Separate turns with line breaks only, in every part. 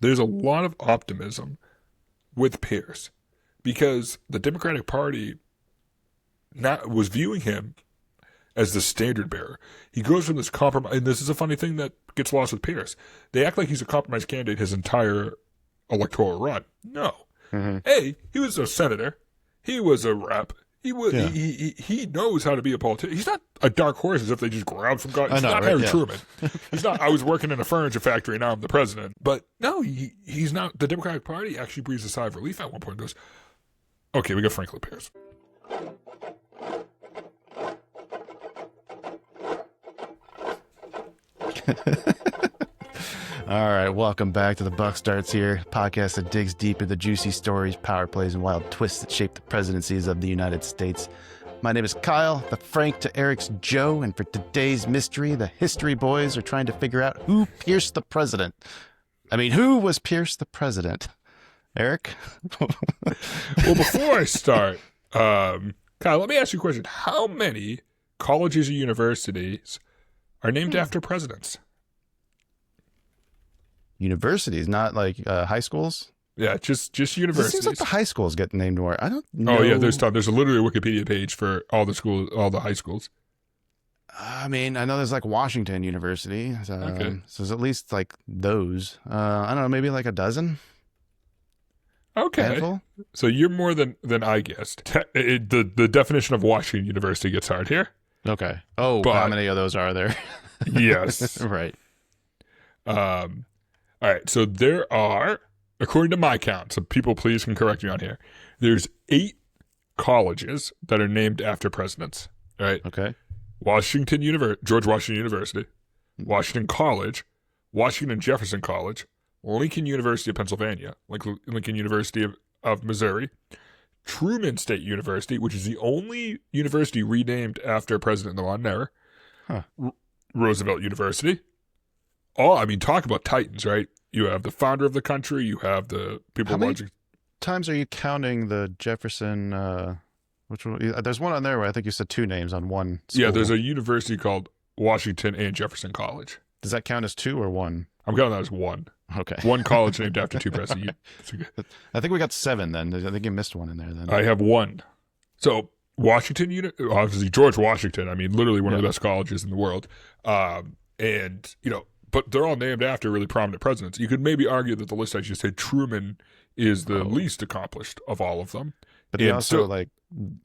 there's a lot of optimism with Pierce because the Democratic Party was viewing him as the standard bearer. He goes from this compromise, and this is a funny thing that gets lost with Pierce. They act like he's a compromise candidate his entire electoral run. No. Mm-hmm. He was a senator. He was a rep. He knows how to be a politician. He's not a dark horse as if they just grabbed from God. He's not Harry Truman. He's not, I was working in a furniture factory and now I'm the president. But no, he's not. The Democratic Party actually breathes a sigh of relief at one point and goes, okay, we got Franklin Pierce.
All right, welcome back to The Buck Starts Here, podcast that digs deep into juicy stories, power plays, and wild twists that shape the presidencies of the United States. My name is Kyle, the Frank to Eric's Joe, and for today's mystery, the history boys are trying to figure out who pierced the president. Who was Pierce the president? Eric?
Well, before I start, Kyle, let me ask you a question. How many colleges or universities are named after presidents?
Universities, not like high schools?
Yeah, just universities.
It seems like the high schools get named more. I don't know.
Oh, yeah, there's literally a Wikipedia page for all the high schools.
I know there's like Washington University. Okay. So there's at least like those. I don't know, maybe like a dozen?
Okay.
Handful?
So you're more than I guessed. The definition of Washington University gets hard here.
Okay. Oh, but how many of those are there?
Yes.
Right.
All right, so there are, according to my count, so people please can correct me on here, there's 8 colleges that are named after presidents, all right?
Okay.
George Washington University, Washington College, Washington Jefferson College, Lincoln University of Pennsylvania, Lincoln University of Missouri, Truman State University, which is the only university renamed after a president in the modern era, Roosevelt University. Talk about titans, right? You have the founder of the country. You have the people.
How many times are you counting the Jefferson? Which one? There's one on there where I think you said 2 names on one school.
Yeah, there's a university called Washington and Jefferson College.
Does that count as 2 or 1?
I'm counting that as 1.
Okay.
One college named after 2 presidents.
I think we got 7 then. I think you missed one in there then.
I have 1. So Washington, obviously George Washington. Literally one of the best colleges in the world. But they're all named after really prominent presidents. You could maybe argue that the list I just said, Truman is the least accomplished of all of them.
But he also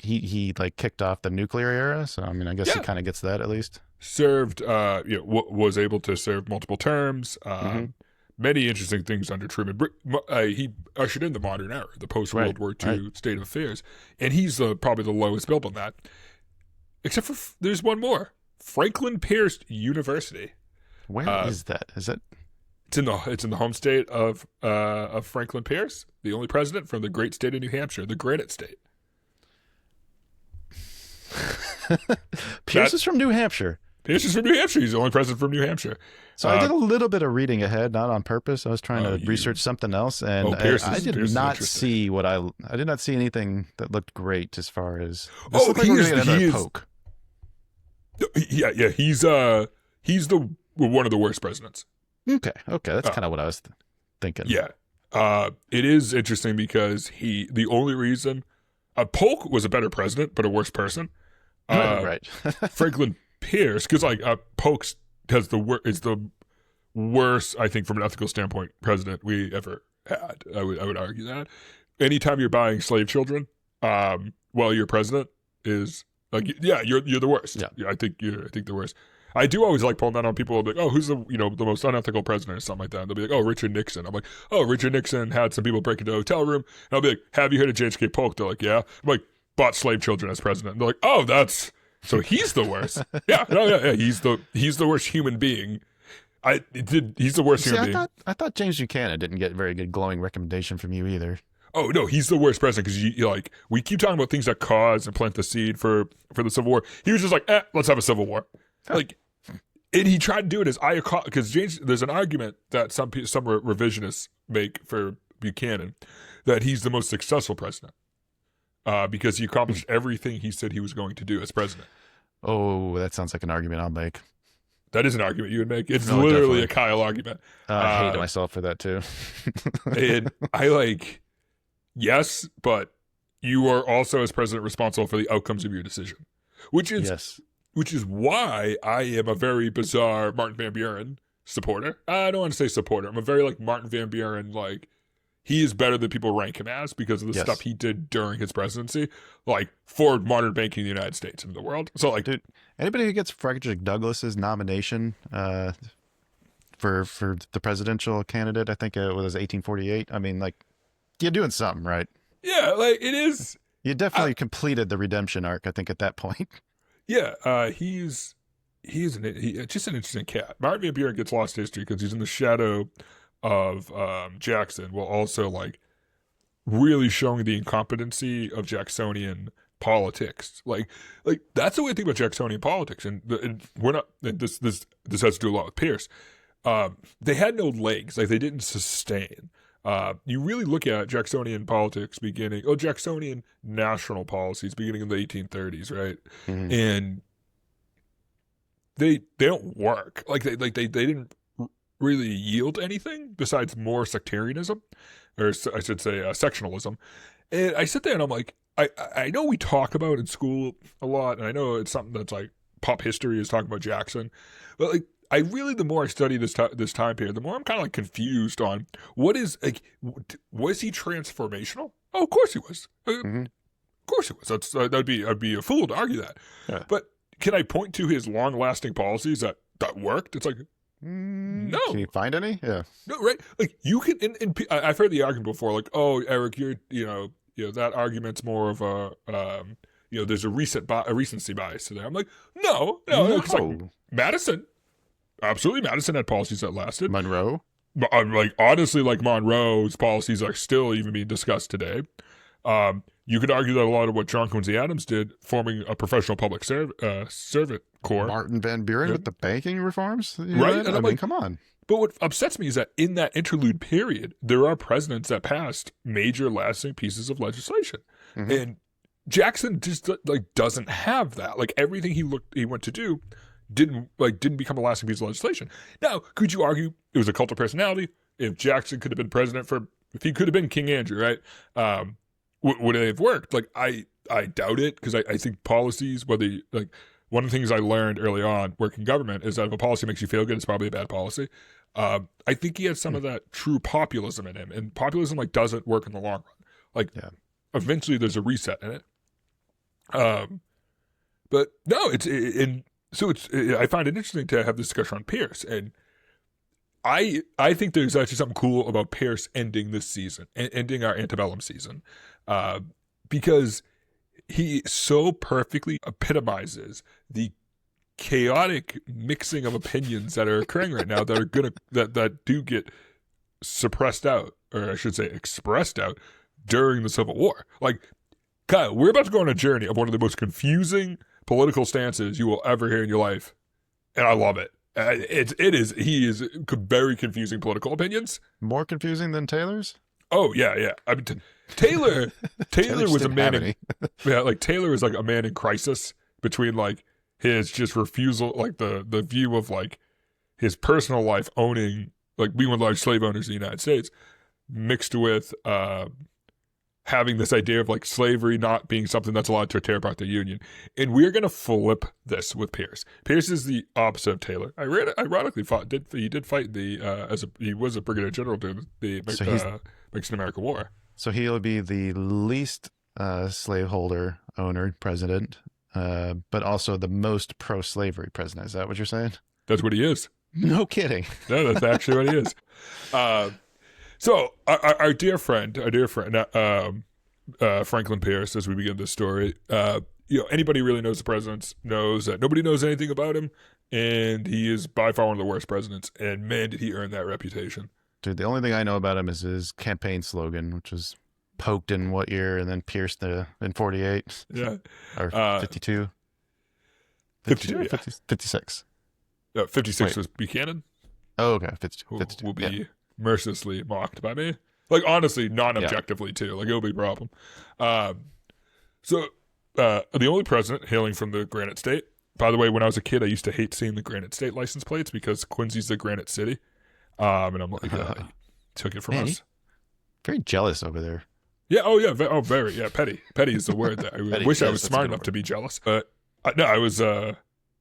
he kicked off the nuclear era, so I guess he kind of gets that at least.
Served, was able to serve multiple terms. Many interesting things under Truman. He ushered in the modern era, the post-World War II state of affairs, and he's probably the lowest billed on that. Except for there's one more, Franklin Pierce University.
Where is that? Is it?
It's in the home state of Franklin Pierce, the only president from the great state of New Hampshire, the Granite State.
Pierce is from New Hampshire.
Pierce is from New Hampshire. He's the only president from New Hampshire.
So I did a little bit of reading ahead, not on purpose. I was trying to research something else, and I did not see I did not see anything that looked great as far as. He is poke.
Yeah. He's one of the worst presidents.
Okay, that's kind of what I was thinking.
Yeah, it is interesting because the only reason Polk was a better president but a worse person.
Right.
Franklin Pierce, because Polk is the worst, I think, from an ethical standpoint, president we ever had. I would argue that. Anytime you're buying slave children, while you're president is you're the worst. Yeah, I think the worst. I do always like pulling that on people. I'll be like, oh, who's the most unethical president or something like that? And they'll be like, oh, Richard Nixon. I'm like, oh, Richard Nixon had some people break into a hotel room. And I'll be like, have you heard of James K. Polk? They're like, yeah. I'm like, bought slave children as president. And they're like, oh, so he's the worst. Yeah. He's the worst human being. He's the worst human being.
I thought James Buchanan didn't get very good glowing recommendation from you either.
Oh no, he's the worst president because we keep talking about things that cause and plant the seed for the Civil War. He was just like, let's have a civil war. And he tried to do it as because there's an argument that some revisionists make for Buchanan that he's the most successful president because he accomplished everything he said he was going to do as president.
Oh, that sounds like an argument I'll make.
That is an argument you would make. It's
No,
literally
definitely.
a Kyle argument.
I hate myself for that too.
And I yes, but you are also as president responsible for the outcomes of your decision, which is
Yes.
which is why I am a very bizarre Martin Van Buren supporter. I don't want to say supporter. I'm a very Martin Van Buren, he is better than people rank him as because of the
Yes.
stuff he did during his presidency, for modern banking in the United States and the world. So
Dude, anybody who gets Frederick Douglass's nomination for the presidential candidate, I think it was 1848. I mean, you're doing something right.
yeah, it is.
You definitely completed the redemption arc, I think, at that point.
Yeah, he's just an interesting cat. Martin Van Buren gets lost to history because he's in the shadow of Jackson, while also really showing the incompetency of Jacksonian politics. That's the way I think about Jacksonian politics, and we're not. And this has to do a lot with Pierce. They had no legs, they didn't sustain. You really look at Jacksonian politics Jacksonian national policies beginning in the 1830s, right?
Mhm.
And they don't work. They didn't really yield anything besides more sectarianism, or I should say sectionalism. And I sit there and I'm like, I know we talk about in school a lot, and I know it's something that's pop history is talking about Jackson, but I really, the more I study this time period, the more I'm kind of confused on what is was he transformational? Oh, of course he was.
Mhm.
Of course he was. I'd be a fool to argue that.
Yeah.
But can I point to his long-lasting policies that worked? It's no.
Can you find any? Yeah.
No, right? You can. I've heard the argument before. Oh, Eric, you're that argument's more of a there's a recency bias to there. I'm no. It's Madison. Absolutely, Madison had policies that lasted.
Monroe.
Honestly, Monroe's policies are still even being discussed today. You could argue that a lot of what John Quincy Adams did, forming a professional public servant corps.
Martin Van Buren with the banking reforms?
Right? And
I mean, come on.
But what upsets me is that in that interlude period, there are presidents that passed major lasting pieces of legislation.
Mhm.
And Jackson just doesn't have that. Everything he went to do didn't become a lasting piece of legislation. Now, could you argue it was a cult of personality? If Jackson could have been president if he could have been King Andrew, right? Would it have worked? I doubt it, because I think policies, one of the things I learned early on working government is that if a policy makes you feel good, it's probably a bad policy. I think he had some of that true populism in him, and populism doesn't work in the long run. Eventually there's a reset in it. But no, I find it interesting to have this discussion on Pierce, and I think there's actually something cool about Pierce ending this season, ending our antebellum season, because he so perfectly epitomizes the chaotic mixing of opinions that are occurring right now that do get suppressed out, or I should say expressed out, during the Civil War. Kyle, we're about to go on a journey of one of the most confusing political stances you will ever hear in your life, and I love it. He is very confusing political opinions.
More confusing than Taylor's?
Oh yeah. I mean, Taylor was a man in, Taylor was a man in crisis between his just refusal, the view of his personal life owning, being one of the large slave owners in the United States, mixed with having this idea of slavery not being something that's allowed to tear apart the Union. And we're going to flip this with Pierce. Pierce is the opposite of Taylor. Ironically, he did fight he was a brigadier general during the Mexican-American War.
So he'll be the least slaveholder owner president, but also the most pro-slavery president. Is that what you're saying?
That's what he is.
No kidding.
No, that's actually what he is. So our dear friend, Franklin Pierce, as we begin this story, anybody who really knows the presidents knows that nobody knows anything about him, and he is by far one of the worst presidents. And man, did he earn that reputation.
Dude, the only thing I know about him is his campaign slogan, which was poked in what year and then pierced in 48.
Yeah.
Or 52.
52, yeah.
56.
56 was Buchanan.
Oh, okay. 52.
Who will be mercilessly mocked by me. Honestly, non-objectively too. It'll be a problem. So the only president hailing from the Granite State By the way, when I was a kid, I used to hate seeing the Granite State license plates because Quincy's the Granite City. And I'm like, he took it from us.
Very jealous over there.
Yeah. Oh, yeah. Very. Yeah. Petty. Petty is the word that I wish I was smart enough to be jealous. But no, I was. That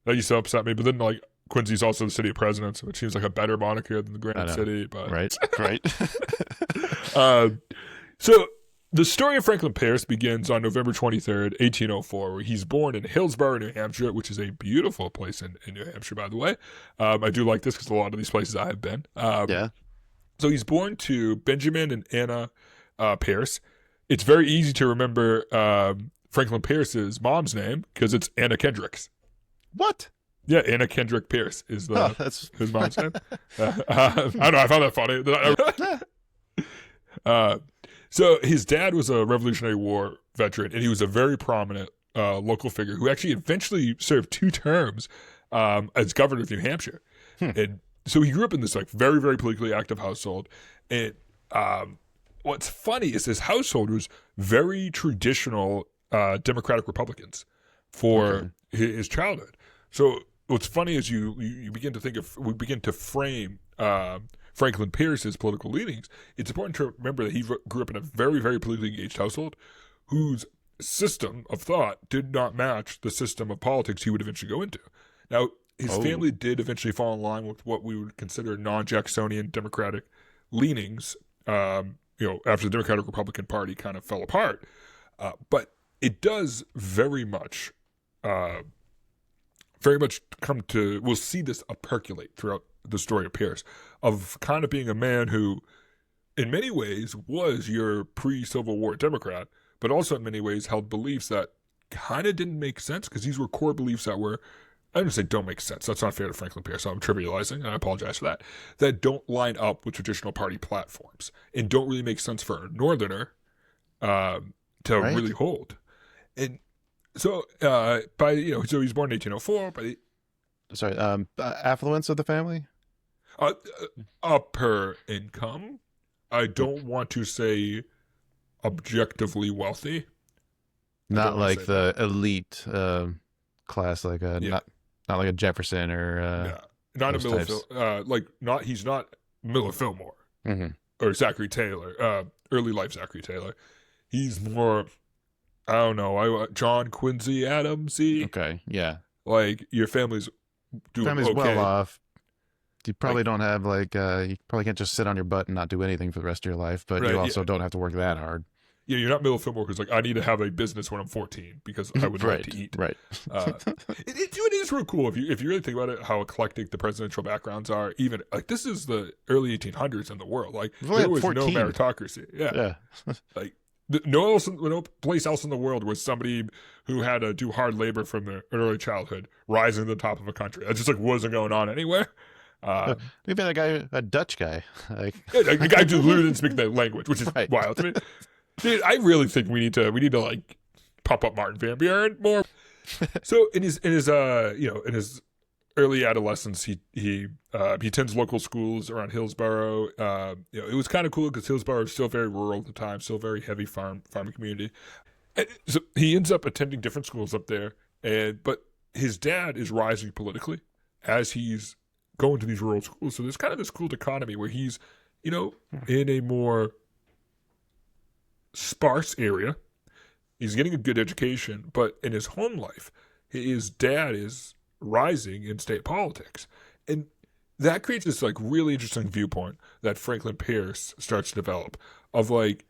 used to upset me. But then, like, Quincy's also the city of presidents, which seems like a better moniker than the Granite City. But
right.
So the story of Franklin Pierce begins on November 23rd, 1804, where he's born in Hillsborough, New Hampshire, which is a beautiful place in New Hampshire, by the way. I do like this because a lot of these places I have been.
Yeah.
So he's born to Benjamin and Anna Pierce. It's very easy to remember Franklin Pierce's mom's name because it's Anna Kendricks.
What?
Yeah, Anna Kendrick Pierce is
that's
his mom's name. I don't know. I found that funny. So his dad was a Revolutionary War veteran, and he was a very prominent local figure who actually eventually served 2 terms as governor of New Hampshire. And so he grew up in this like very, very politically active household. And what's funny is his household was very traditional Democratic Republicans for his childhood. So what's funny is you begin to frame Franklin Pierce's political leanings. It's important to remember that he grew up in a very, very politically engaged household whose system of thought did not match the system of politics he would eventually go into. Now, his family did eventually fall in line with what we would consider non-Jacksonian Democratic leanings, after the Democratic Republican Party kind of fell apart. But it does very much come to, we'll see this percolate throughout the story of Pierce, of kind of being a man who, in many ways, was your pre-Civil War Democrat, but also in many ways held beliefs that kind of didn't make sense because these were core beliefs that were, I don't say don't make sense. That's not fair to Franklin Pierce. So I'm trivializing, and I apologize for that. That don't line up with traditional party platforms and don't really make sense for a Northerner to really hold. And so, so he's born in 1804.
Affluence of the family.
Upper income. I don't want to say objectively wealthy.
Not like the elite class, like not like a Jefferson or
not a Miller. He's not Miller Fillmore or Zachary Taylor. Early life Zachary Taylor. He's more, I don't know, John Quincy Adams-y.
Okay, yeah.
Like your family's
well off. You probably don't have you probably can't just sit on your butt and not do anything for the rest of your life, but you also don't have to work that hard.
Yeah, you're not Miller Fillmore who's like, I need to have a business when I'm 14 because I would like to eat.
Right.
It is real cool if you really think about it, how eclectic the presidential backgrounds are. Even like this is the early 1800s in the world. Like there was 14. No meritocracy. Yeah. Like no place else in the world was somebody who had to do hard labor from their early childhood rising to the top of a country. That just like wasn't going on anywhere.
Maybe a Dutch guy.
A guy who literally didn't speak the language, which is wild to me. Dude, I really think we need to like pop up Martin Van Buren more. So in his early adolescence, he attends local schools around Hillsborough. It was kind of cool because Hillsborough was still very rural at the time, still very heavy farming community. And so he ends up attending different schools up there, but his dad is rising politically as he's going to these rural schools. So there's kind of this cool dichotomy where he's, in a more sparse area. He's getting a good education, but in his home life, his dad is rising in state politics. And that creates this like really interesting viewpoint that Franklin Pierce starts to develop of like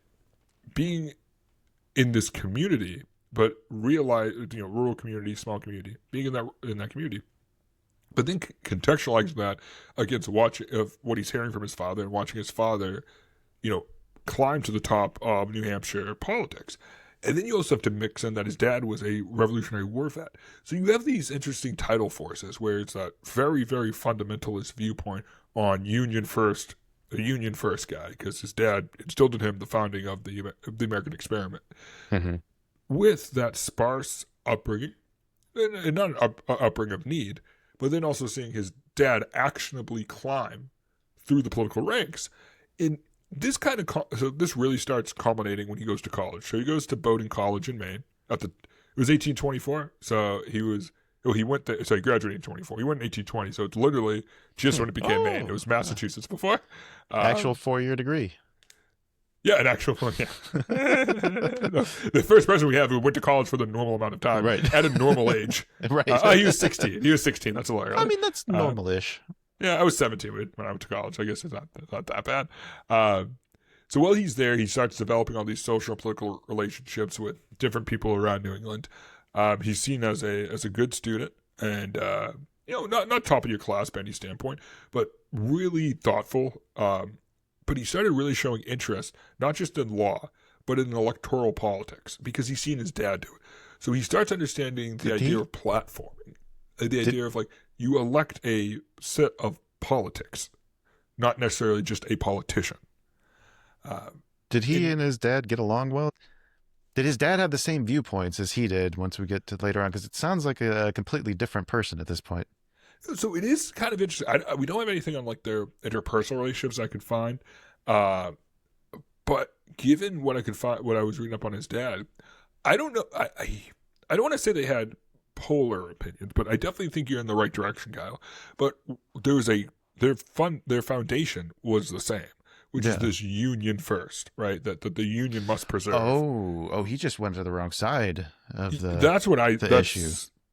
being in this community, but realize, rural community, small community, being in that community, but then contextualizing that against what he's hearing from his father and watching his father, climb to the top of New Hampshire politics. And then you also have to mix in that his dad was a Revolutionary War vet. So you have these interesting tidal forces where it's that very, very fundamentalist viewpoint on a Union First guy, because his dad instilled in him the founding of the American experiment. Mm-hmm. With that sparse upbringing, and not an upbringing of need, but then also seeing his dad actionably climb through the political ranks. In this this really starts culminating when he goes to college. So he goes to Bowdoin College in Maine. It was 1824, so it Well, he went there, so he graduated in 24. He went in 1820, so it's literally just when it became Maine. It was Massachusetts before.
Actual 4-year degree.
Yeah, an actual one, yeah. The first person we have who went to college for the normal amount of time,
Right.
at a normal age.
Right.
He was 16. He was 16. That's hilarious.
I mean, that's normal-ish.
Yeah, I was 17 when I went to college. I guess it's not that bad. So while he's there, he starts developing all these social and political relationships with different people around New England. He's seen as a good student and not top of your class by any standpoint, but really thoughtful. But he started really showing interest not just in law, but in electoral politics because he's seen his dad do it. So he starts understanding the idea of platforming, the idea of like you elect a set of politics, not necessarily just a politician.
Did he and his dad get along well? Did his dad have the same viewpoints as he did once we get to later on? Because it sounds like a completely different person at this point.
So it is kind of interesting. We don't have anything on like their interpersonal relationships I could find. But given what I could find, what I was reading up on his dad, I don't know. I don't want to say they had polar opinions, but I definitely think you're in the right direction, Kyle. But their foundation was the same, which is this union first, right? That the union must preserve.
Oh, he just went to the wrong side of the issue.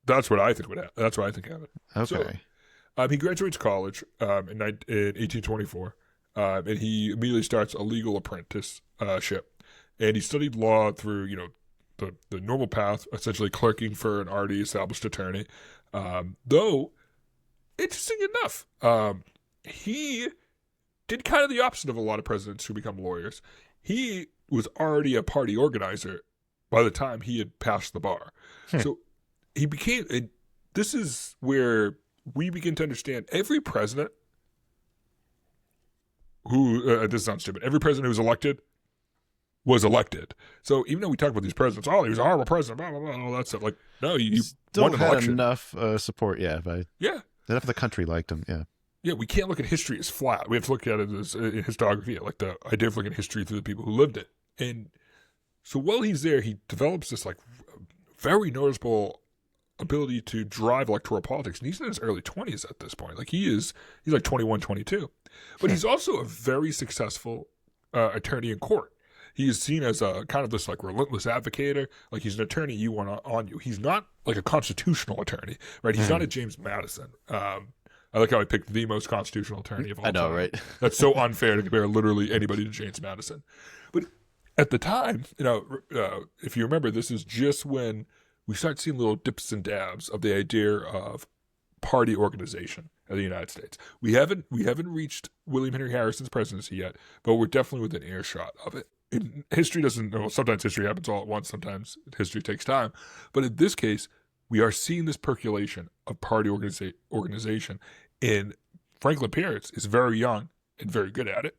That's what I think would happen. That's what I think happened.
Okay.
So, he graduates college in 1824, and he immediately starts a legal apprenticeship. And he studied law through, the normal path, essentially clerking for an already established attorney. Though, interesting enough, he did kind of the opposite of a lot of presidents who become lawyers. He was already a party organizer by the time he had passed the bar. So he became, and this is where we begin to understand every president who, this sounds stupid, every president who was elected. So even though we talk about these presidents, he was a horrible president, blah, blah, blah, all that stuff. Like, no, you
still
won an
had
election.
enough support, enough of the country liked him, yeah.
Yeah, we can't look at history as flat. We have to look at it as in historiography, like the idea of looking at history through the people who lived it. And so while he's there, he develops this like very noticeable ability to drive electoral politics. And he's in his early 20s at this point. Like he's like 21, 22. But he's also a very successful attorney in court. He is seen as a kind of this like relentless advocator. Like he's an attorney you want on you. He's not like a constitutional attorney, right? He's not a James Madison. I like how I picked the most constitutional attorney of all time.
I know, right?
That's so unfair to compare literally anybody to James Madison. But at the time, if you remember, this is just when we start seeing little dips and dabs of the idea of party organization of the United States. We haven't reached William Henry Harrison's presidency yet, but we're definitely within earshot of it. And history doesn't. Well, sometimes history happens all at once. Sometimes history takes time. But in this case, we are seeing this percolation of party organization. And Franklin Pierce is very young and very good at it.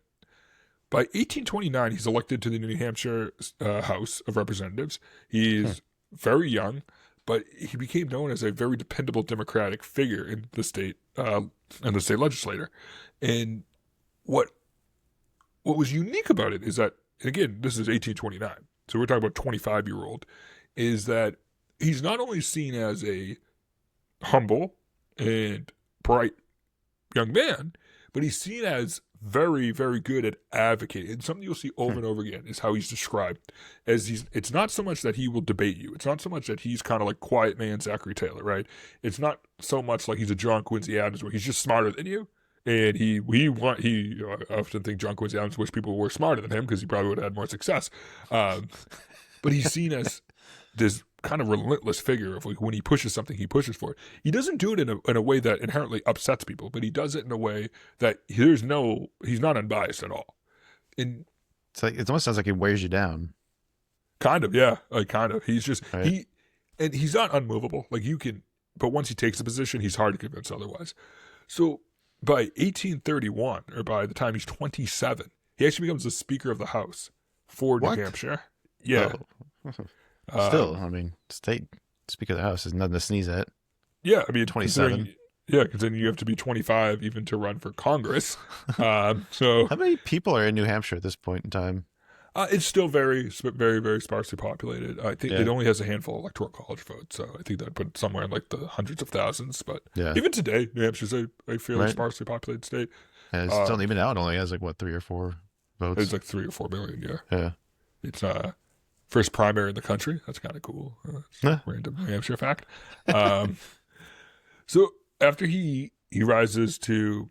By 1829, he's elected to the New Hampshire House of Representatives. He's very young, but he became known as a very dependable Democratic figure in the state and the state legislature. And what was unique about it is that, and again, this is 1829, so we're talking about 25-year-old, is that he's not only seen as a humble and bright young man, but he's seen as very, very good at advocating. And something you'll see over and over again is how he's described as it's not so much that he will debate you. It's not so much that he's kind of like quiet man Zachary Taylor, right? It's not so much like he's a John Quincy Adams where he's just smarter than you. And I often think John Quincy Adams wish people were smarter than him because he probably would have had more success. But he's seen as this kind of relentless figure of like when he pushes something, he pushes for it. He doesn't do it in a way that inherently upsets people, but he does it in a way that he's not unbiased at all. And
it's like, it almost sounds like he wears you down.
Kind of, yeah. Like kind of. He's just,
right.
He's not unmovable. Like but once he takes a position, he's hard to convince otherwise. So by 1831, or by the time he's 27, he actually becomes the Speaker of the House for New Hampshire. Yeah.
Oh. Still, state Speaker of the House is nothing to sneeze at.
Yeah,
27.
Yeah, because then you have to be 25 even to run for Congress. So
how many people are in New Hampshire at this point in time?
It's still very, very, very sparsely populated. I think it
Yeah.
only has a handful of electoral college votes, so I think that put it somewhere in like the hundreds of thousands. But
Yeah.
even today, New Hampshire's a fairly
Right.
sparsely populated state.
Yeah, it's still, even now, it only has like, what, 3 or 4 votes?
It's like 3 or 4 million. Yeah.
Yeah.
It's first primary in the country. That's kind of cool.
Yeah.
Random New Hampshire fact. So after he rises to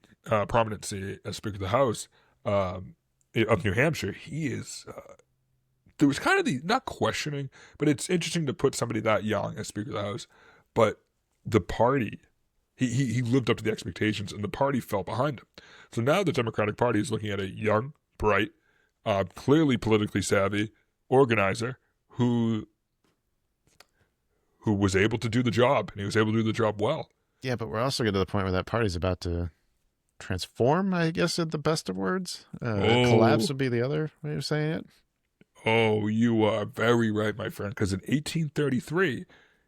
prominency as Speaker of the House of New Hampshire, he is. There was kind of the not questioning, but it's interesting to put somebody that young as Speaker of the House. But the party, he lived up to the expectations, and the party fell behind him. So now the Democratic Party is looking at a young, bright, clearly politically savvy organizer who was able to do the job, and he was able to do the job well.
Yeah, but we're also getting to the point where that party's about to transform, I guess, in the best of words. Collapse would be the other way of saying it.
Oh, you are very right, my friend, because in 1833,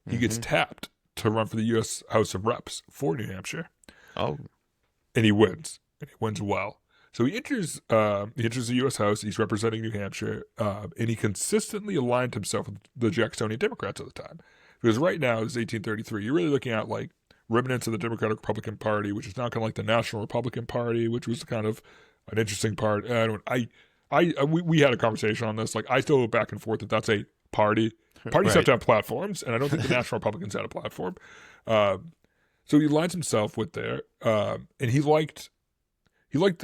he gets tapped to run for the U.S. House of Reps for New Hampshire.
Oh.
And he wins. And he wins well. So he enters the U.S. House. He's representing New Hampshire, and he consistently aligned himself with the Jacksonian Democrats at the time. Because right now, it's 1833. You're really looking at like remnants of the Democratic Republican Party, which is now kind of like the National Republican Party, which was kind of an interesting part. We had a conversation on this. Like, I still go back and forth that that's a party. Parties have to have platforms, and I don't think the National Republicans had a platform. So he aligns himself with there, and he liked. I'm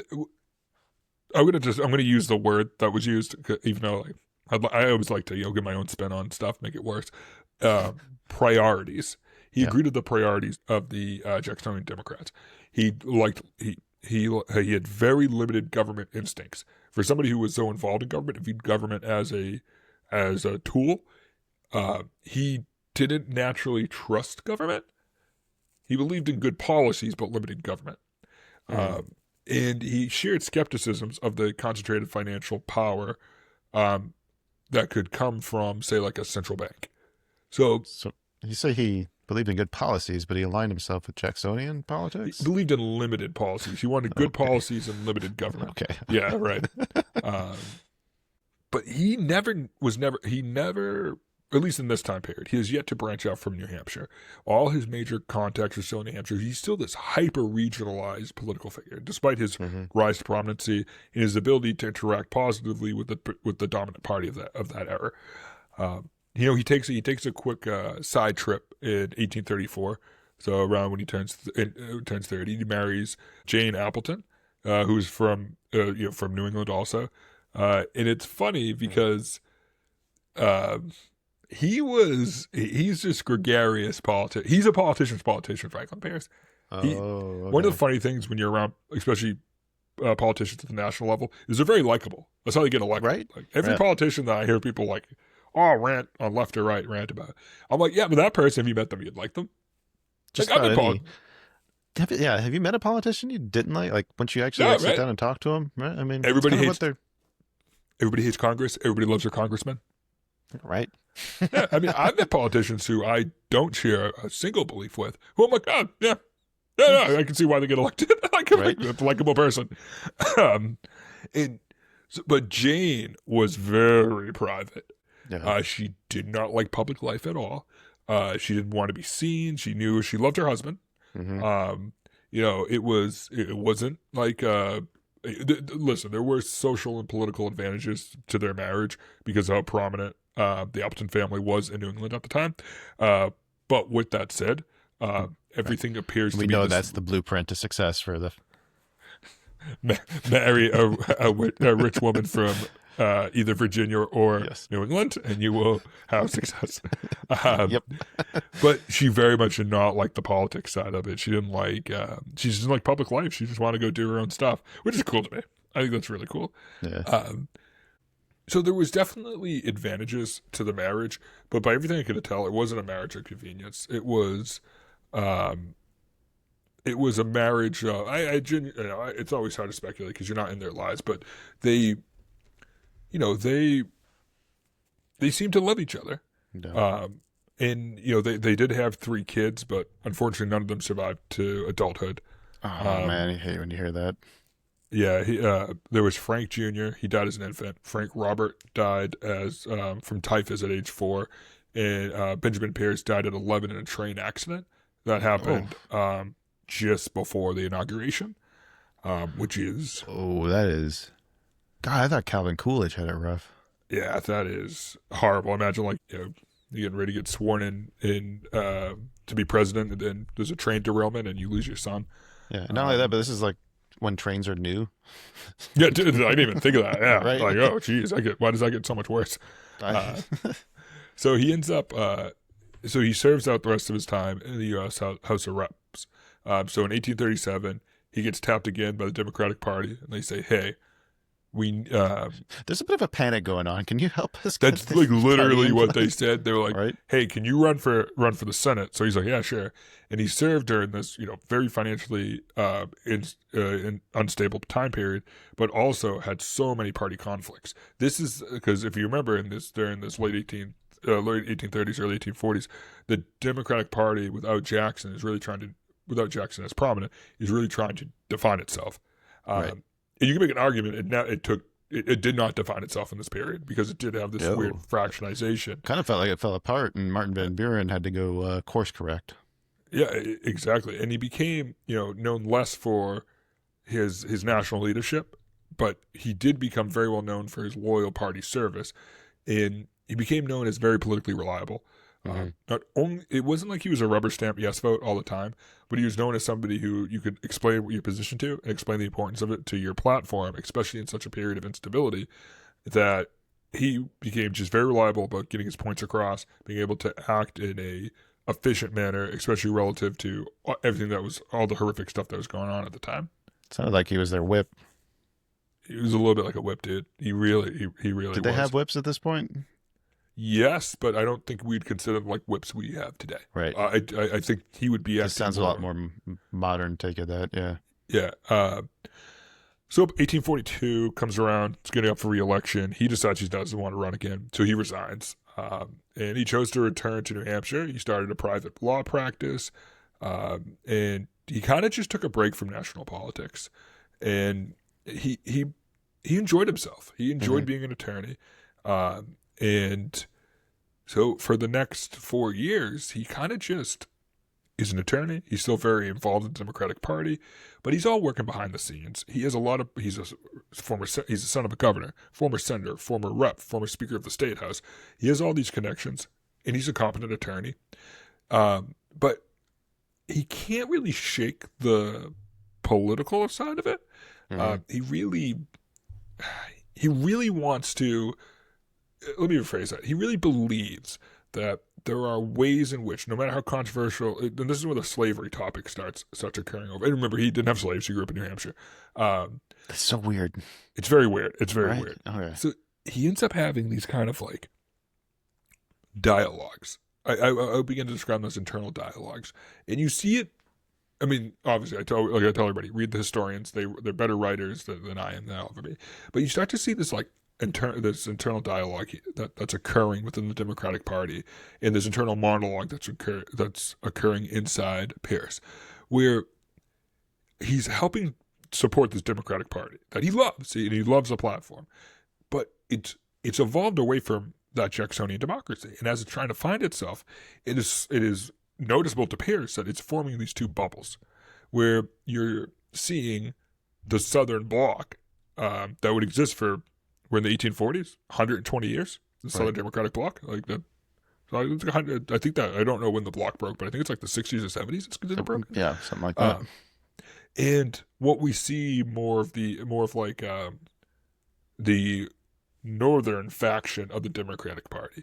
gonna use the word that was used, even though like I always like to get my own spin on stuff, make it worse. Priorities. He agreed with the priorities of the Jacksonian Democrats. He had very limited government instincts. For somebody who was so involved in government, and viewed government as a tool, he didn't naturally trust government. He believed in good policies, but limited government. And he shared skepticisms of the concentrated financial power that could come from, say, like a central bank. So
you say he believed in good policies, but he aligned himself with Jacksonian politics?
He believed in limited policies. He wanted good policies and limited government.
Okay.
Yeah, right. But he never, at least in this time period, he has yet to branch out from New Hampshire. All his major contacts are still in New Hampshire. He's still this hyper-regionalized political figure, despite his rise to prominency and his ability to interact positively with the dominant party of that era. He takes a quick side trip in 1834. So around when he turns 30, he marries Jane Appleton, who's from New England also. And it's funny because he's this gregarious politician. He's a politician's politician, Franklin Pierce.
Okay.
One of the funny things when you're around, especially politicians at the national level, is they're very likable. That's how they get elected.
Right.
Like every politician that I hear people like, rant on left or right, rant about. I'm like, yeah, but that person, if you met them, you'd like them.
Just
like,
have you met a politician you didn't like? Like once you actually sit down and talk to them, right? I mean,
everybody hates Congress. Everybody loves their congressman.
Right.
Yeah, I mean, I've met politicians who I don't share a single belief with, who I'm like, yeah, I can see why they get elected. Like, a likable person. But Jane was very private. Yeah. She did not like public life at all. She didn't want to be seen. She knew she loved her husband. It wasn't like listen, there were social and political advantages to their marriage because of how prominent the Appleton family was in New England at the time. But with that said, everything appears to be...
We know that's the blueprint to success for the...
Marry a rich woman from either Virginia or New England, and you will have success.
Yep.
But she very much did not like the politics side of it. She didn't like public life. She just wanted to go do her own stuff, which is cool to me. I think that's really cool.
Yeah.
So there was definitely advantages to the marriage, but by everything I could tell, it wasn't a marriage of convenience. It was a marriage. It's always hard to speculate because you're not in their lives, but they seem to love each other. No. They did have 3 kids, but unfortunately none of them survived to adulthood.
Oh man, I hate when you hear that.
Yeah, there was Frank Jr. He died as an infant. Frank Robert died as from typhus at age 4, and Benjamin Pierce died at 11 in a train accident that happened just before the inauguration, which is
that is. God, I thought Calvin Coolidge had it rough.
yeah, that is horrible. Imagine like you're getting ready to get sworn in to be president, and then there's a train derailment and you lose your son.
Yeah, and not only that, but this is like when trains are new.
Yeah, dude, I didn't even think of that. Yeah,
Right.
like oh, geez, why does that get so much worse? So he ends up, so he serves out the rest of his time in the U.S. House of Reps. So in 1837, he gets tapped again by the Democratic Party, and they say, "Hey, we."
There's a bit of a panic going on. Can you help us?
That's like literally what they said. They were like,
right?
"Hey, can you run for the Senate?" So he's like, "Yeah, sure." And he served during this, very financially unstable time period, but also had so many party conflicts. This is because if you remember during this late 1830s, early 1840s, the Democratic Party without Jackson without Jackson as prominent, is really trying to define itself.
Right.
And you can make an argument, it did not define itself in this period because it did have this weird fractionization.
Kind of felt like it fell apart, and Martin Van Buren had to go course correct.
Yeah, exactly. And he became, known less for his national leadership, but he did become very well known for his loyal party service, and he became known as very politically reliable. Not only it wasn't like he was a rubber stamp yes vote all the time, but he was known as somebody who you could explain your position to and explain the importance of it to your platform, especially in such a period of instability, that he became just very reliable about getting his points across, being able to act in a efficient manner, especially relative to everything that was all the horrific stuff that was going on at the time.
Sounded like he was their whip.
He was a little bit like a whip, dude. He really
Did they have whips at this point?
Yes, but I don't think we'd consider them like whips we have today.
Right.
I think he would be.
This sounds a lot more modern take of that. Yeah.
Yeah. So 1842 comes around. He's getting up for re-election. He decides he doesn't want to run again, so he resigns. And he chose to return to New Hampshire. He started a private law practice, and he kind of just took a break from national politics. And he enjoyed himself. He enjoyed being an attorney. And so for the next 4 years, he kind of just is an attorney. He's still very involved in the Democratic Party, but he's all working behind the scenes. He's a son of a governor, former senator, former rep, former speaker of the state house. He has all these connections, and he's a competent attorney. But he can't really shake the political side of it. He really wants to. Let me rephrase that. He really believes that there are ways in which, no matter how controversial, and this is where the slavery topic starts occurring over. And remember, he didn't have slaves. He grew up in New Hampshire.
That's so weird.
It's very weird. It's very weird.
Okay.
So he ends up having these kind of like dialogues. I begin to describe them as internal dialogues, and you see it. I mean, obviously, I tell everybody, read the historians. They're better writers than I am now for me. But you start to see this like this internal dialogue that's occurring within the Democratic Party, and this internal monologue that's occurring inside Pierce, where he's helping support this Democratic Party that he loves, and he loves the platform, but it's evolved away from that Jacksonian democracy, and as it's trying to find itself, it is noticeable to Pierce that it's forming these two bubbles, where you're seeing the Southern Bloc that would exist for. We're in the 1840s, 120 years, the Southern Democratic Bloc. Like that, I think that, I don't know when the bloc broke, but I think it's like the 60s or 70s it's considered broken.
Yeah, something like that.
And what we see more of the northern faction of the Democratic Party.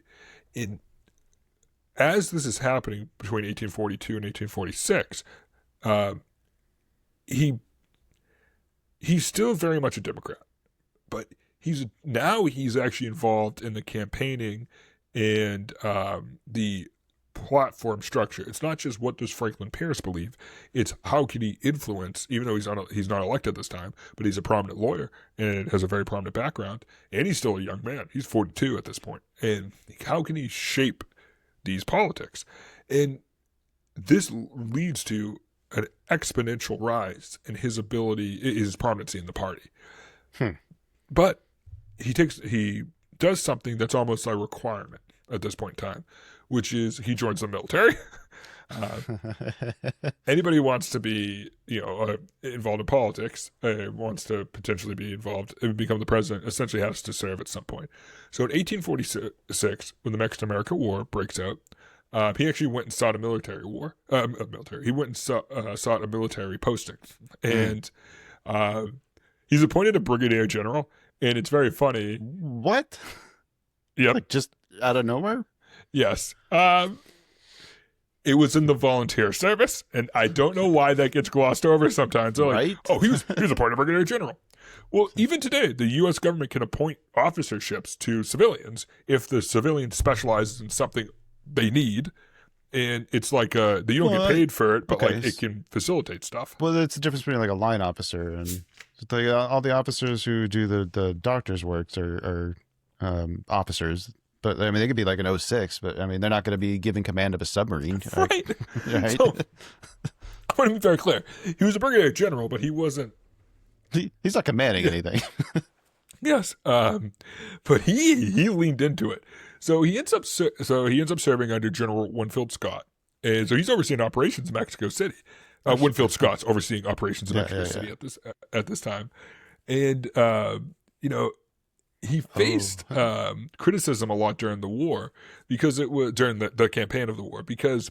As this is happening between 1842 and 1846, he's still very much a Democrat, but he's actually involved in the campaigning and the platform structure. It's not just what does Franklin Pierce believe, it's how can he influence, even though he's not elected this time, but he's a prominent lawyer and has a very prominent background, and he's still a young man. He's 42 at this point. And how can he shape these politics? And this leads to an exponential rise in his prominency in the party. But he does something that's almost a requirement at this point in time, which is he joins the military. Anybody who wants to be, involved in politics, wants to potentially be involved and become the president, essentially has to serve at some point. So in 1846, when the Mexican-American War breaks out, he actually went and sought a military war. He went and sought a military posting, and he's appointed a brigadier general. And it's very funny.
What?
Yep.
Like just out of nowhere?
Yes. It was in the volunteer service, and I don't know why that gets glossed over sometimes. They're like, oh, he was appointed brigadier general. Well, even today, the U.S. government can appoint officerships to civilians if the civilian specializes in something they need, and it's like you don't get paid for it, but it can facilitate stuff.
Well, it's the difference between like a line officer and all the officers who do the doctor's works are officers. But I mean, they could be like an 06, but I mean, they're not going to be giving command of a submarine,
right?
Right.
So, I want to be very clear. He was a brigadier general, but he wasn't.
He's not commanding anything.
Yes, but he leaned into it. So he ends up serving under General Winfield Scott, and so he's overseeing operations in Mexico City. Winfield Scott's overseeing operations in Mexico City at this time, and he faced criticism a lot during the war because it was during the campaign of the war because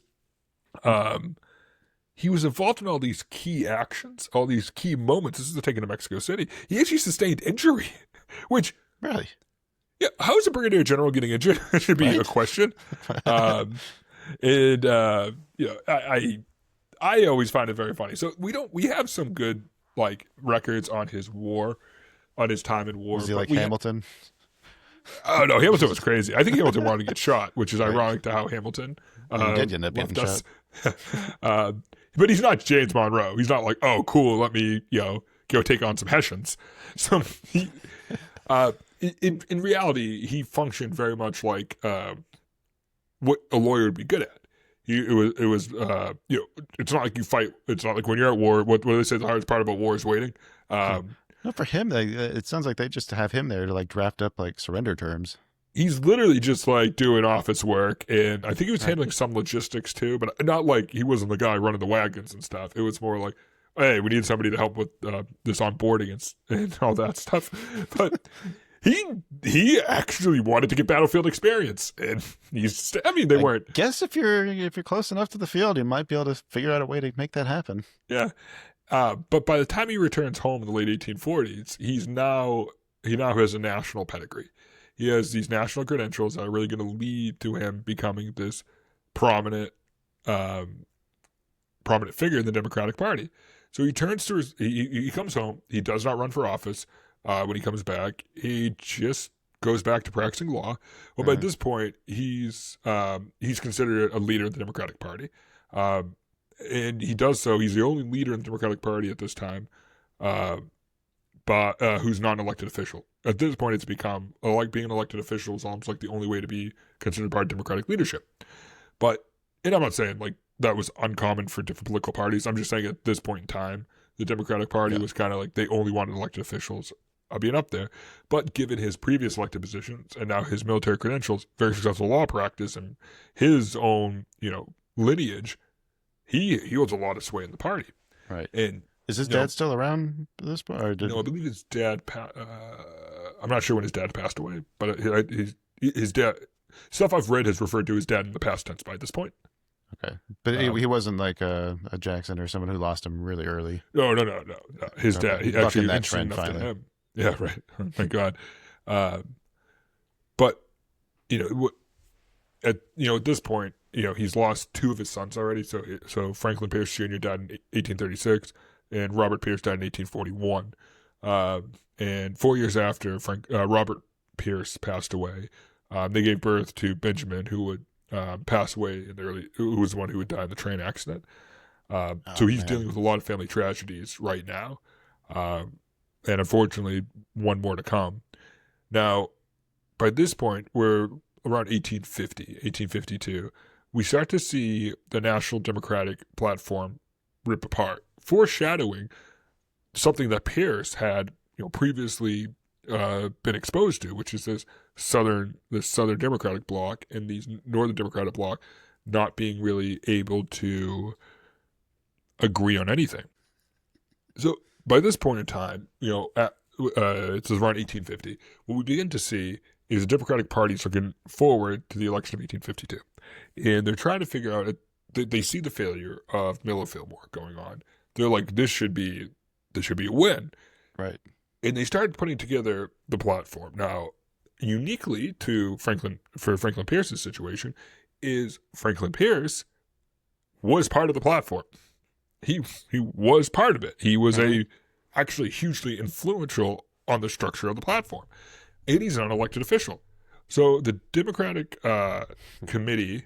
he was involved in all these key actions, all these key moments. This is the taking of Mexico City. He actually sustained injury, which
really.
Yeah, how is a brigadier general getting injured? That should be a question. I always find it very funny. So we have some good records on his time in war.
Was he like Hamilton?
Oh no, Hamilton was crazy. I think Hamilton wanted to get shot, which is ironic to how Hamilton
he did end up getting shot.
But he's not James Monroe. He's not like, oh cool, let me go take on some Hessians. So he. In reality, he functioned very much like what a lawyer would be good at. It's not like you fight. It's not like when you're at war. What do they say? The hardest part about war is waiting.
No, for him, it sounds like they just have him there to draft up surrender terms.
He's literally just doing office work, and I think he was handling some logistics too, but not he wasn't the guy running the wagons and stuff. It was more like, hey, we need somebody to help with this onboarding and all that stuff. But he actually wanted to get battlefield experience, and they weren't.
I guess if you're close enough to the field, you might be able to figure out a way to make that happen.
Yeah, but by the time he returns home in the late 1840s, he now has a national pedigree. He has these national credentials that are really going to lead to him becoming this prominent figure in the Democratic Party. So he turns to he comes home. He does not run for office. When he comes back, he just goes back to practicing law. Well, by this point, he's considered a leader of the Democratic Party, and he does so. He's the only leader in the Democratic Party at this time, but who's not an elected official. At this point, it's become being an elected official is almost like the only way to be considered part of Democratic leadership. And I'm not saying that was uncommon for different political parties. I'm just saying at this point in time, the Democratic Party was kind of they only wanted elected officials being up there. But given his previous elected positions and now his military credentials, very successful law practice, and his own, lineage, he holds a lot of sway in the party.
Right.
And
is his dad still around at this point?
No, I believe his dad. I'm not sure when his dad passed away, but his dad. Stuff I've read has referred to his dad in the past tense by this point.
Okay, but he wasn't like a Jackson or someone who lost him really early.
No. His dad. He actually
that trend finally.
Him. Yeah, right. Oh my God. But at this point, he's lost two of his sons already. So Franklin Pierce Jr. died in 1836, and Robert Pierce died in 1841. And 4 years after Robert Pierce passed away, they gave birth to Benjamin, who would pass away who was the one who would die in the train accident. So he's dealing with a lot of family tragedies right now. And unfortunately, one more to come. Now, by this point, we're around 1850, 1852. We start to see the National Democratic platform rip apart, foreshadowing something that Pierce had previously been exposed to, which is this southern Democratic bloc and these northern Democratic bloc not being really able to agree on anything. So by this point in time, it's around 1850. What we begin to see is the Democratic Party's looking forward to the election of 1852, and they're trying to figure out. They see the failure of Miller Fillmore going on. They're like, this should be a win,
right?
And they started putting together the platform. Now, uniquely to Franklin Pierce's situation, is Franklin Pierce was part of the platform. He was part of it. He was actually hugely influential on the structure of the platform, and he's an elected official. So the Democratic committee,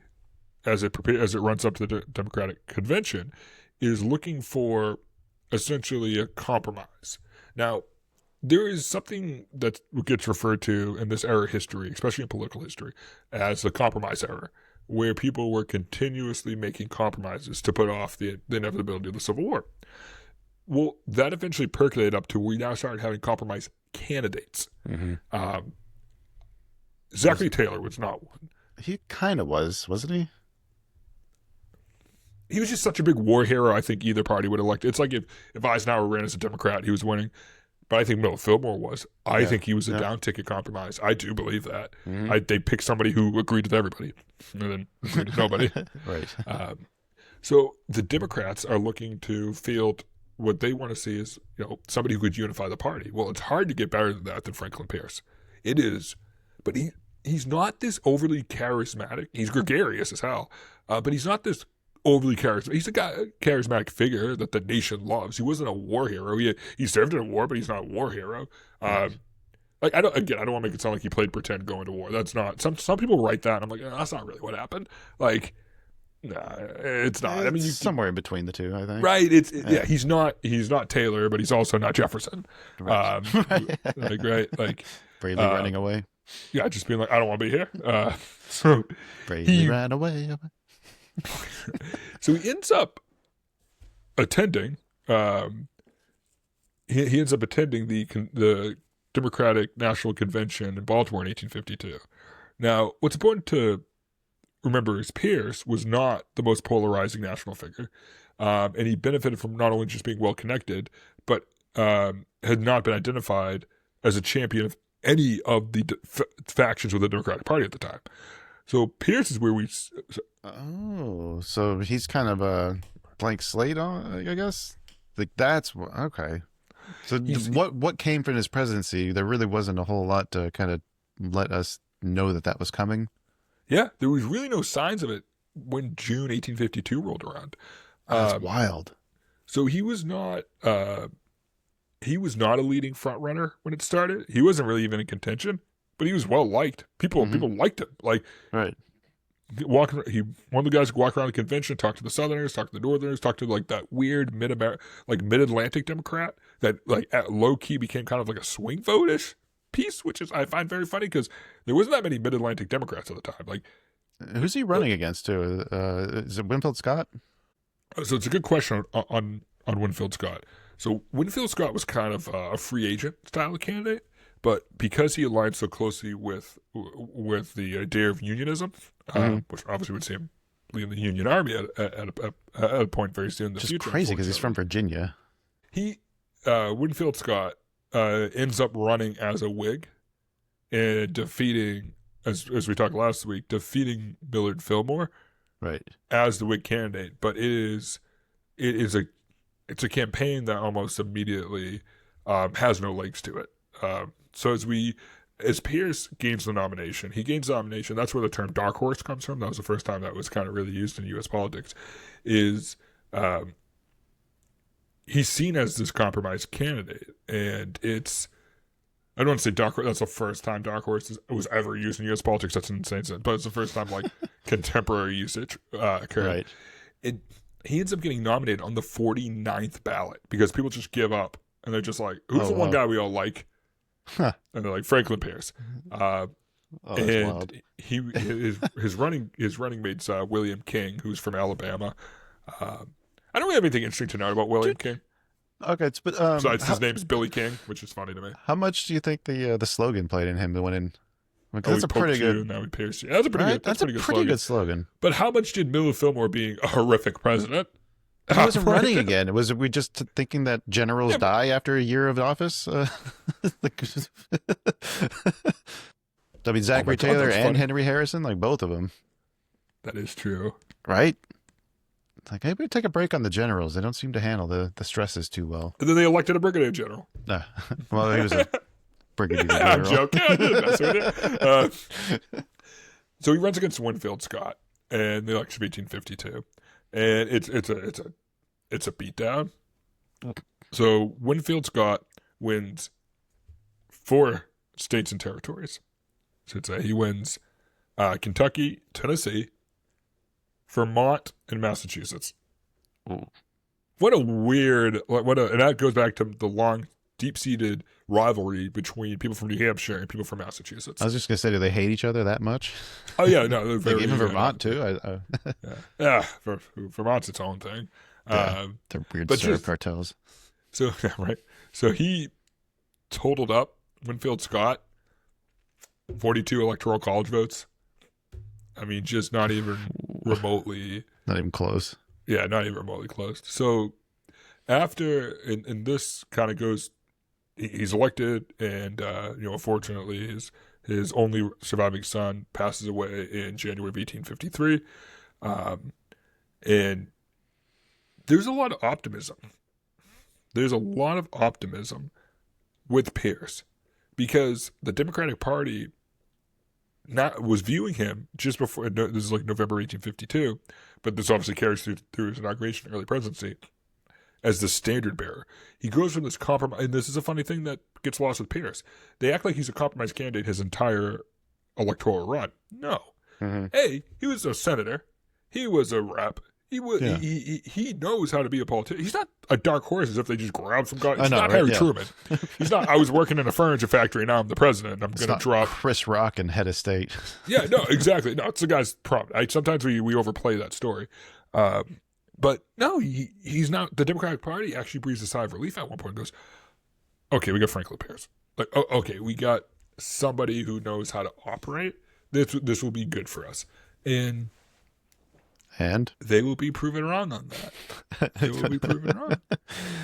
as it runs up to the Democratic convention, is looking for essentially a compromise. Now, there is something that gets referred to in this era of history, especially in political history, as the compromise era, where people were continuously making compromises to put off the inevitability of the Civil War. Well, that eventually percolated up to we now started having compromise candidates. Mm-hmm. Zachary Taylor was not one.
He kind of was, wasn't he?
He was just such a big war hero. I think either party would elect. It's like if Eisenhower ran as a Democrat, he was winning. But I think Miller Fillmore was. I think he was a down ticket compromise. I do believe that. Mm-hmm. They picked somebody who agreed with everybody, and then agreed with nobody.
Right.
So the Democrats are looking to field what they want to see is somebody who could unify the party. Well, it's hard to get better than that than Franklin Pierce. It is, but he's not this overly charismatic. He's gregarious as hell, but he's not this overly charismatic. He's a charismatic figure that the nation loves. He wasn't a war hero. He served in a war, but he's not a war hero. I don't want to make it sound like he played pretend going to war. That's not. Some people write that, and I'm like, that's not really what happened. Like, nah, it's not. I mean,
somewhere in between the two, I think.
Right. He's not Taylor, but he's also not Jefferson. Right.
Bravely running away.
Yeah, just being like, I don't want to be here. So
bravely ran away.
So he ends up attending. He ends up attending the Democratic National Convention in Baltimore in 1852. Now, what's important to remember is Pierce was not the most polarizing national figure, and he benefited from not only just being well connected, but had not been identified as a champion of any of the factions with the Democratic Party at the time. So Pierce is where we.
Oh, so he's kind of a blank slate, I guess. Like that's okay. So what came from his presidency? There really wasn't a whole lot to kind of let us know that was coming.
Yeah, there was really no signs of it when June 1852 rolled around.
That's wild.
So he was not a leading front runner when it started. He wasn't really even in contention. But he was well liked. People liked him. Like,
right.
One of the guys who walked around the convention, talked to the Southerners, talked to the Northerners, talked to like that weird mid-Atlantic Democrat that like at low key became kind of like a swing vote-ish piece, which is I find very funny because there wasn't that many mid-Atlantic Democrats at the time. Like,
who's he running against too? Is it Winfield Scott?
So it's a good question on Winfield Scott. So Winfield Scott was kind of a free agent style of candidate. But because he aligned so closely with the idea of unionism, which obviously would see him leaving the Union Army at a point very soon in the future.
Just crazy because he's from Virginia.
Winfield Scott ends up running as a Whig and defeating, as we talked last week, defeating Millard Fillmore,
right, as
the Whig candidate. But it's a campaign that almost immediately has no legs to it. So as Pierce gains the nomination, that's where the term dark horse comes from. That was the first time that was kind of really used in U.S. politics, is he's seen as this compromise candidate. And I don't want to say dark horse, that's the first time dark horse was ever used in U.S. politics. That's an insane sentence, but it's the first time like contemporary usage occurred. Right. He ends up getting nominated on the 49th ballot because people just give up. And they're just like, who's the one guy we all like? Huh. And they're like, Franklin Pierce. And wild. his running mate's William King, who's from Alabama. I don't really have anything interesting to know about William King.
Okay, but
Besides his name's Billy King, which is funny to me.
how much do you think the slogan played in him winning? Because
That's
that's a pretty good.
Now we pierce you. That's a pretty
Right?
good.
That's a pretty good slogan.
But how much did Millie Fillmore being a horrific president?
He wasn't running again. Was we just thinking that generals die after a year of office? I mean, Zachary Taylor and
funny.
Henry Harrison, like both of them,
That is true.
right? Like, maybe take a break on the generals. They don't seem to handle the stresses too well.
And then they elected a brigadier general.
Well, he was a brigadier
I'm
general.
joking. I didn't mess with it. So he runs against Winfield Scott in the election of 1852, and it's a beatdown. So Winfield Scott wins 4 states and territories. So he wins Kentucky, Tennessee, Vermont, and Massachusetts.
Ooh.
What a weird, and that goes back to the long, deep-seated rivalry between people from New Hampshire and people from Massachusetts.
I was just gonna say, do they hate each other that much?
Oh yeah, no, they're very,
Like even Vermont too.
yeah, Vermont's its own thing.
They're weird
but
syrup
just-
cartels.
So yeah, right. So he totaled up Winfield Scott 42 electoral college votes. I mean, just not even remotely.
Not even close.
Yeah, not even remotely close. So after, and this kind of goes, he's elected, and unfortunately, his only surviving son passes away in January of 1853, and there's a lot of optimism. There's a lot of optimism with Pierce because the Democratic Party was viewing him just before, this is like November 1852, but this obviously carries through his inauguration and early presidency, as the standard bearer. He goes from this compromise, and this is a funny thing that gets lost with Pierce. They act like he's a compromise candidate his entire electoral run. No.
Mm-hmm.
Hey, he was a senator. He was a rep.
Yeah.
He knows how to be a politician. He's not a dark horse as if they just grab some guy.
I
He's
know,
not
right?
Harry
Yeah.
Truman. He's not, I was working in a furniture factory, now I'm the president, and I'm
It's
going
not
to drop.
Chris Rock and head of state.
Yeah, no, exactly. No, it's the guy's problem. Sometimes we overplay that story. But no, he's not. The Democratic Party actually breathes a sigh of relief at one point and goes, okay, we got Franklin Pierce. Like, oh, okay, we got somebody who knows how to operate. This will be good for us. And they will be proven wrong on that. They will be proven wrong.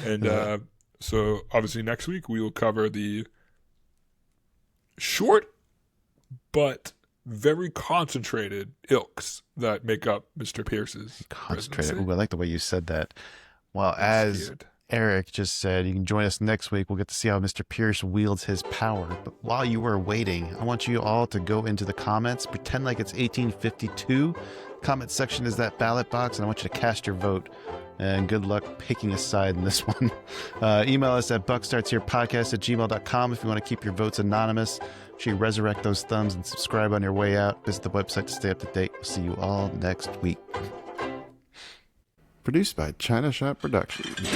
And so obviously next week we will cover the short but very concentrated ilks that make up Mr. Pierce's
Concentrated.
presidency.
Ooh, I like the way you said that. Well, as Eric just said, you can join us next week. We'll get to see how Mr. Pierce wields his power. But while you were waiting, I want you all to go into the comments, pretend like it's 1852. Comment section is that ballot box, and I want you to cast your vote. And good luck picking a side in this one. Email us at buckstartsherepodcast@gmail.com if you want to keep your votes anonymous. Make sure you resurrect those thumbs and subscribe on your way out. Visit the website to stay up to date. We'll see you all next week. Produced by China Shop Productions.